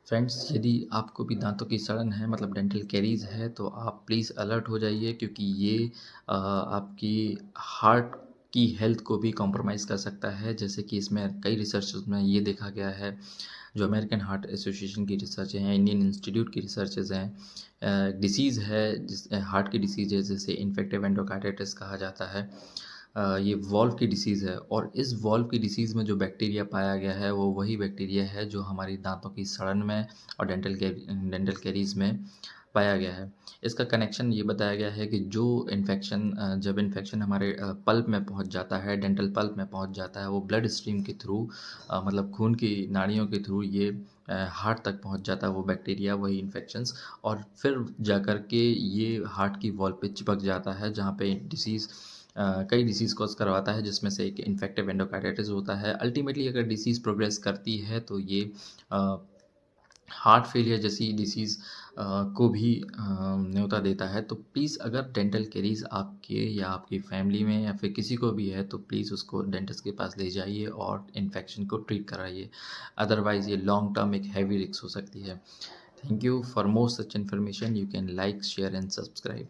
Friends, यदि आपको भी दांतों की सड़न है मतलब डेंटल कैरीज़ है तो आप प्लीज़ अलर्ट हो जाइए, क्योंकि ये आपकी हार्ट की हेल्थ को भी कॉम्प्रोमाइज़ कर सकता है। जैसे कि इसमें कई रिसर्चेस में ये देखा गया है, जो अमेरिकन हार्ट एसोसिएशन की रिसर्च है, इंडियन इंस्टीट्यूट की रिसर्चेज़ हैं। डिसीज़ है जिस हार्ट की डिसीज़ है जिसे इन्फेक्टिव एंडोकार्डाइटिस कहा जाता है। ये वॉल्व की डिसीज़ है, और इस वॉल्व की डिसीज़ में जो बैक्टीरिया पाया गया है वो वही बैक्टीरिया है जो हमारी दांतों की सड़न में और डेंटल कैरीज़ में पाया गया है। इसका कनेक्शन ये बताया गया है कि जो जब इन्फेक्शन हमारे पल्प में पहुंच जाता है, डेंटल पल्प में पहुंच जाता है, वो ब्लड स्ट्रीम के थ्रू, मतलब खून की नाड़ियों के थ्रू ये हार्ट तक पहुंच जाता है वो बैक्टीरिया, वही इन्फेक्शंस, और फिर जाकर के ये हार्ट की वॉल पे चिपक जाता है, जहाँ पे डिसीज़ कई डिसीज़ कॉज करवाता है, जिसमें से एक इन्फेक्टिव एंडोकार्डाइटिस होता है। अल्टीमेटली अगर डिसीज़ प्रोग्रेस करती है तो ये हार्ट फेलियर जैसी डिसीज़ को भी न्योता देता है। तो प्लीज़, अगर डेंटल कैरीज़ आपके या आपकी फैमिली में या फिर किसी को भी है तो प्लीज़ उसको डेंटिस्ट के पास ले जाइए और इन्फेक्शन को ट्रीट कराइए। अदरवाइज़ ये लॉन्ग टर्म एक हैवी रिस्क हो सकती है। Thank you. For more such information you can like, share and subscribe.